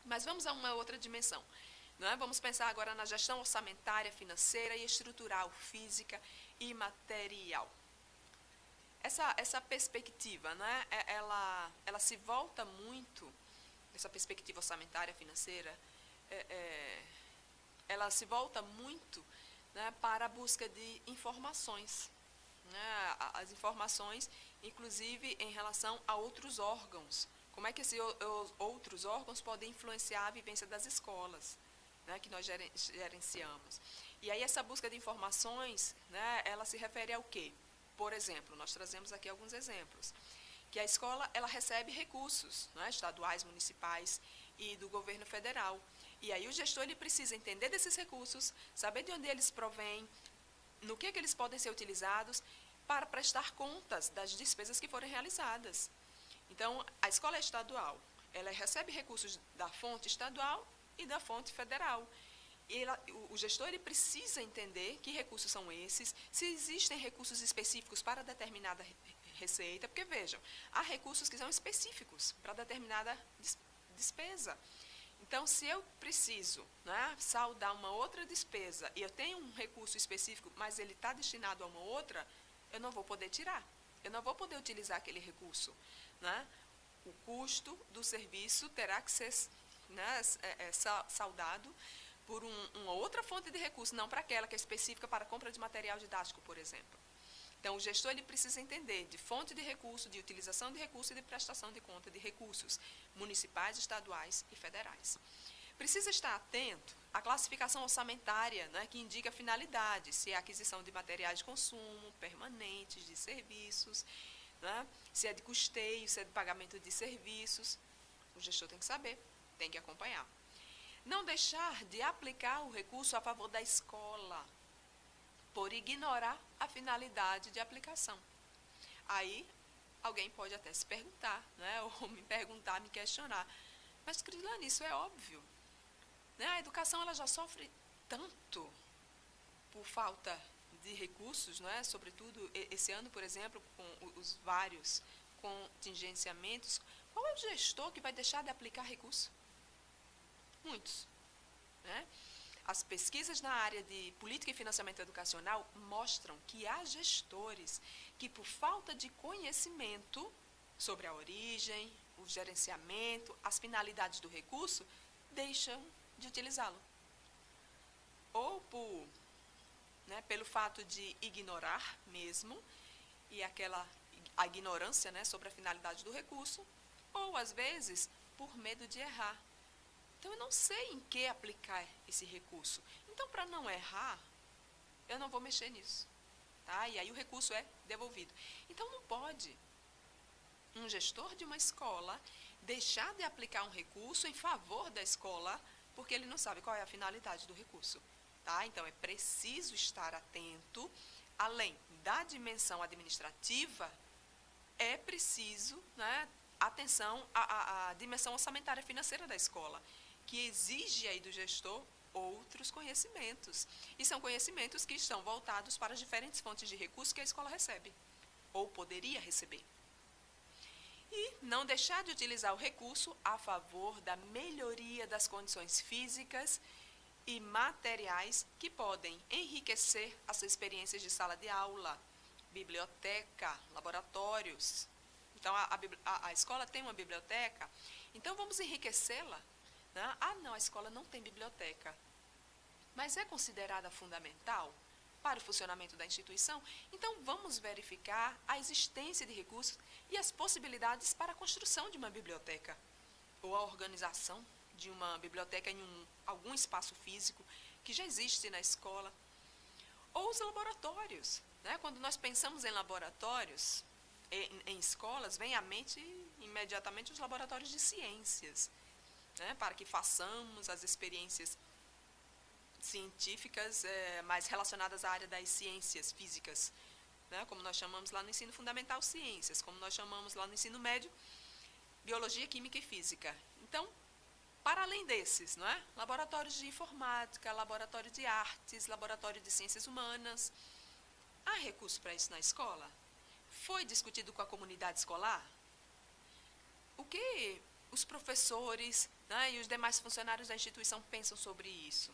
Mas vamos a uma outra dimensão. Não é? Vamos pensar agora na gestão orçamentária, financeira e estrutural, física e material. Essa perspectiva, né, ela se volta muito, essa perspectiva orçamentária, financeira, ela se volta muito, né, para a busca de informações. Né, as informações, inclusive, em relação a outros órgãos. Como é que esses outros órgãos podem influenciar a vivência das escolas, né, que nós gerenciamos. E aí essa busca de informações, né, ela se refere ao quê? Por exemplo, nós trazemos aqui alguns exemplos, que a escola ela recebe recursos, né, estaduais, municipais e do governo federal. E aí o gestor ele precisa entender desses recursos, saber de onde eles provêm, no que eles podem ser utilizados para prestar contas das despesas que forem realizadas. Então, a escola é estadual, ela recebe recursos da fonte estadual e da fonte federal. O gestor ele precisa entender que recursos são esses, se existem recursos específicos para determinada receita, porque vejam, há recursos que são específicos para determinada despesa. Então, se eu preciso, né, saldar uma outra despesa e eu tenho um recurso específico, mas ele está destinado a uma outra, eu não vou poder tirar, eu não vou poder utilizar aquele recurso. Né? O custo do serviço terá que ser, né, saldado por uma outra fonte de recurso, não para aquela que é específica para a compra de material didático, por exemplo. Então, o gestor ele precisa entender de fonte de recurso, de utilização de recurso e de prestação de conta de recursos municipais, estaduais e federais. Precisa estar atento à classificação orçamentária, né, que indica a finalidade, se é a aquisição de materiais de consumo, permanentes, de serviços, né, se é de custeio, se é de pagamento de serviços. O gestor tem que saber, tem que acompanhar. Não deixar de aplicar o recurso a favor da escola, por ignorar a finalidade de aplicação. Aí, alguém pode até se perguntar, né, ou me perguntar, me questionar, mas, Crislane, isso é óbvio. Né? A educação ela já sofre tanto por falta de recursos, né? Sobretudo esse ano, por exemplo, com os vários contingenciamentos. Qual é o gestor que vai deixar de aplicar recurso? Muitos. Né? As pesquisas na área de política e financiamento educacional mostram que há gestores que, por falta de conhecimento sobre a origem, o gerenciamento, as finalidades do recurso, deixam de utilizá-lo. Ou pelo fato de ignorar mesmo, e a ignorância, né, sobre a finalidade do recurso, ou, às vezes, por medo de errar. Então, eu não sei em que aplicar esse recurso. Então, para não errar, eu não vou mexer nisso. Tá? E aí o recurso é devolvido. Então, não pode um gestor de uma escola deixar de aplicar um recurso em favor da escola, porque ele não sabe qual é a finalidade do recurso. Tá? Então, é preciso estar atento, além da dimensão administrativa, é preciso, né, atenção à dimensão orçamentária financeira da escola, que exige aí do gestor outros conhecimentos. E são conhecimentos que estão voltados para as diferentes fontes de recursos que a escola recebe, ou poderia receber. E não deixar de utilizar o recurso a favor da melhoria das condições físicas e materiais que podem enriquecer as experiências de sala de aula, biblioteca, laboratórios. Então, a escola tem uma biblioteca, então vamos enriquecê-la. Né? Ah, não, a escola não tem biblioteca, mas é considerada fundamental para o funcionamento da instituição, então vamos verificar a existência de recursos e as possibilidades para a construção de uma biblioteca, ou a organização de uma biblioteca em algum espaço físico que já existe na escola. Ou os laboratórios. Né? Quando nós pensamos em laboratórios, em escolas, vem à mente imediatamente os laboratórios de ciências, né? Para que façamos as experiências científicas mais relacionadas à área das ciências físicas, né? Como nós chamamos lá no ensino fundamental, ciências, como nós chamamos lá no ensino médio, biologia, química e física. Então, para além desses, não é? Laboratórios de informática, laboratório de artes, laboratório de ciências humanas. Há recurso para isso na escola? Foi discutido com a comunidade escolar? O que os professores né? E os demais funcionários da instituição pensam sobre isso?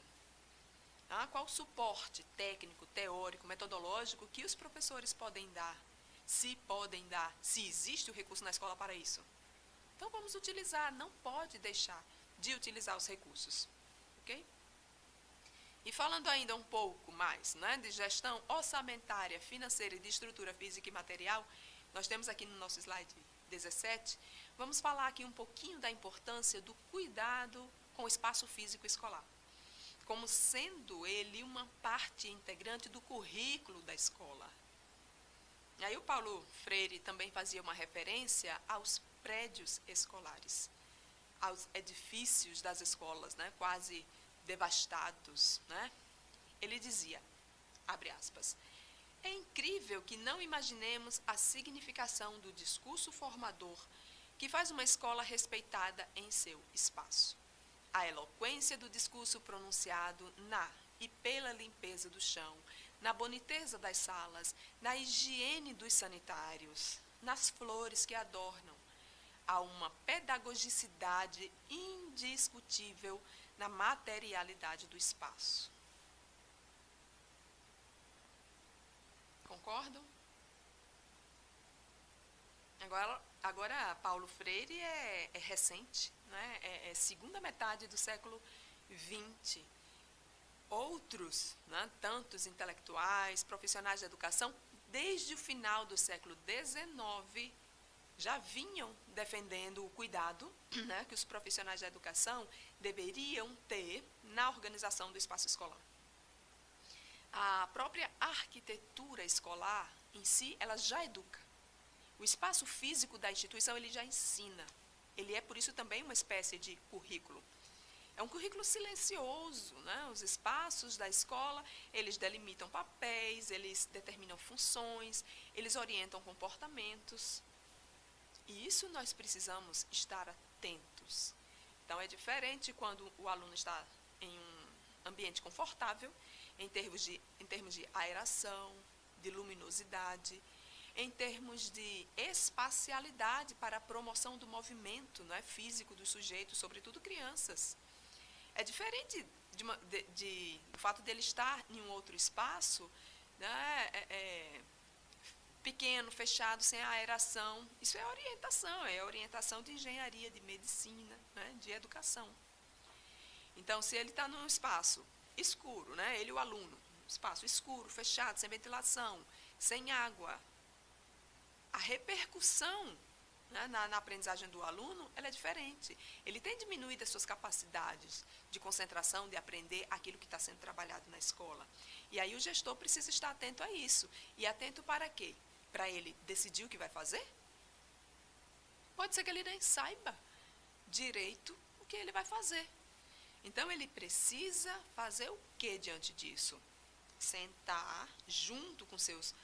Qual o suporte técnico, teórico, metodológico que os professores podem dar? Se podem dar, se existe o recurso na escola para isso. Então vamos utilizar, não pode deixar de utilizar os recursos. Ok? E falando ainda um pouco mais, né, de gestão orçamentária, financeira e de estrutura física e material, nós temos aqui no nosso slide 17, vamos falar aqui um pouquinho da importância do cuidado com o espaço físico escolar, como sendo ele uma parte integrante do currículo da escola. E aí o Paulo Freire também fazia uma referência aos prédios escolares, aos edifícios das escolas, né, quase devastados, né? Ele dizia, abre aspas, é incrível que não imaginemos a significação do discurso formador que faz uma escola respeitada em seu espaço. A eloquência do discurso pronunciado na e pela limpeza do chão, na boniteza das salas, na higiene dos sanitários, nas flores que adornam. Há uma pedagogicidade indiscutível na materialidade do espaço. Concordam? Agora Paulo Freire é recente, né? É segunda metade do século XX. Outros, né, tantos intelectuais, profissionais da educação, desde o final do século XIX, já vinham defendendo o cuidado, né, que os profissionais da educação deveriam ter na organização do espaço escolar. A própria arquitetura escolar, em si, ela já educa. O espaço físico da instituição, ele já ensina. Ele é, por isso, também uma espécie de currículo. É um currículo silencioso, né? Os espaços da escola, eles delimitam papéis, eles determinam funções, eles orientam comportamentos. E isso nós precisamos estar atentos. Então, é diferente quando o aluno está em um ambiente confortável, em termos de aeração, de luminosidade, em termos de espacialidade para a promoção do movimento, não é, físico dos sujeitos, sobretudo crianças. É diferente do fato dele estar em um outro espaço, né, pequeno, fechado, sem aeração. Isso é orientação de engenharia, de medicina, né, de educação. Então, se ele está num espaço escuro, né, ele, o aluno, um espaço escuro, fechado, sem ventilação, sem água, a repercussão, né, na aprendizagem do aluno, ela é diferente. Ele tem diminuído as suas capacidades de concentração, de aprender aquilo que está sendo trabalhado na escola. E aí o gestor precisa estar atento a isso. E atento para quê? Para ele decidir o que vai fazer? Pode ser que ele nem saiba direito o que ele vai fazer. Então, ele precisa fazer o que diante disso? Sentar junto com seus,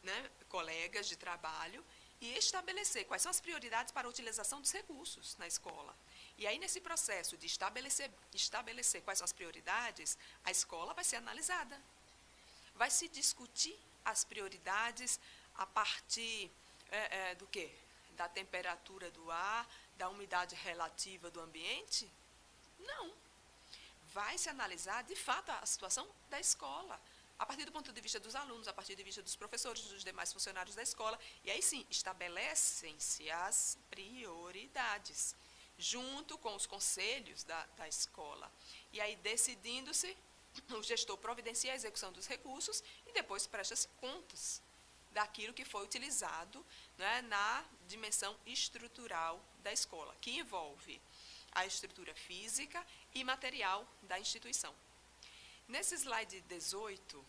né, colegas de trabalho e estabelecer quais são as prioridades para a utilização dos recursos na escola. E aí, nesse processo de estabelecer quais são as prioridades, a escola vai ser analisada. Vai se discutir as prioridades a partir do quê? Da temperatura do ar, da umidade relativa do ambiente? Não. Vai se analisar, de fato, a situação da escola, a partir do ponto de vista dos alunos, a partir do ponto de vista dos professores, dos demais funcionários da escola, e aí sim, estabelecem-se as prioridades, junto com os conselhos da escola. E aí, decidindo-se, o gestor providencia a execução dos recursos e depois presta-se contas daquilo que foi utilizado, né, na dimensão estrutural da escola, que envolve a estrutura física e material da instituição. Nesse slide 18,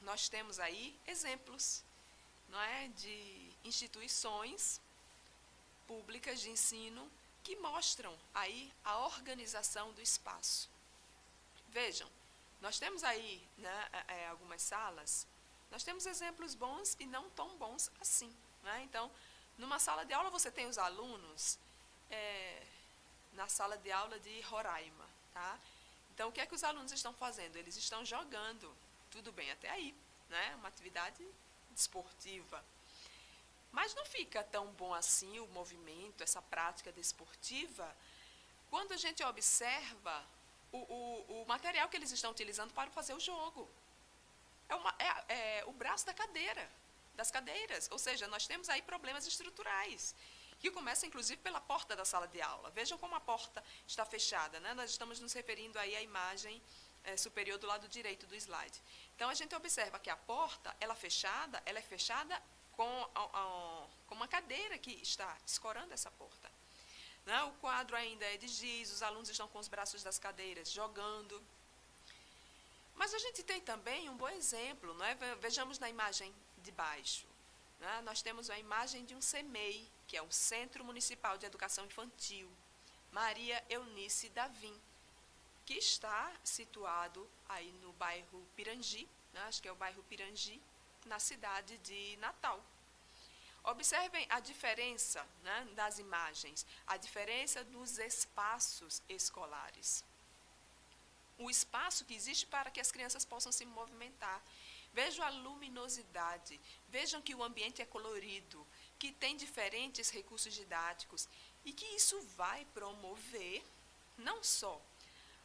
nós temos aí exemplos, não é, de instituições públicas de ensino que mostram aí a organização do espaço. Vejam, nós temos aí, né, algumas salas, nós temos exemplos bons e não tão bons assim, né? Então, numa sala de aula você tem os alunos na sala de aula de Roraima, tá? Então, o que é que os alunos estão fazendo? Eles estão jogando, tudo bem até aí, né? Uma atividade desportiva. Mas não fica tão bom assim o movimento, essa prática desportiva, quando a gente observa o material que eles estão utilizando para fazer o jogo. É o braço da cadeira, das cadeiras. Ou seja, nós temos aí problemas estruturais, que começa inclusive pela porta da sala de aula. Vejam como a porta está fechada, né? Nós estamos nos referindo aí à imagem superior do lado direito do slide. Então, a gente observa que a porta, ela é fechada com uma cadeira que está escorando essa porta. Né? O quadro ainda é de giz, os alunos estão com os braços das cadeiras jogando. Mas a gente tem também um bom exemplo, não é? Vejamos na imagem de baixo. Né? Nós temos a imagem de um CEMEI, que é o Centro Municipal de Educação Infantil, Maria Eunice Davim, que está situado aí no bairro Pirangi, né? Acho que é o bairro Pirangi, na cidade de Natal. Observem a diferença, né, das imagens, a diferença dos espaços escolares. O espaço que existe para que as crianças possam se movimentar. Vejam a luminosidade, vejam que o ambiente é colorido, que tem diferentes recursos didáticos e que isso vai promover não só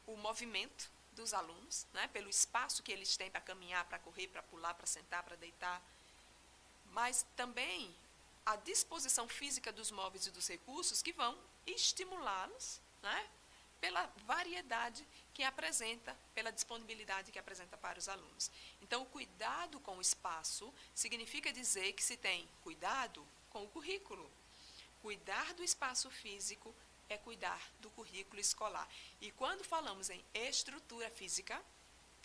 o movimento dos alunos, né, pelo espaço que eles têm para caminhar, para correr, para pular, para sentar, para deitar, mas também a disposição física dos móveis e dos recursos que vão estimulá-los, né, pela variedade que apresenta, pela disponibilidade que apresenta para os alunos. Então, o cuidado com o espaço significa dizer que se tem cuidado com o currículo. Cuidar do espaço físico é cuidar do currículo escolar. E quando falamos em estrutura física,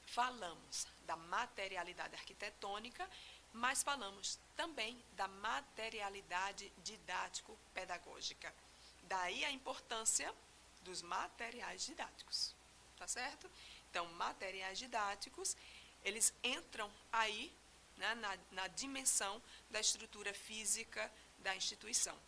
falamos da materialidade arquitetônica, mas falamos também da materialidade didático-pedagógica. Daí a importância dos materiais didáticos, tá certo? Então, materiais didáticos, eles entram aí, né, na dimensão da estrutura física da instituição.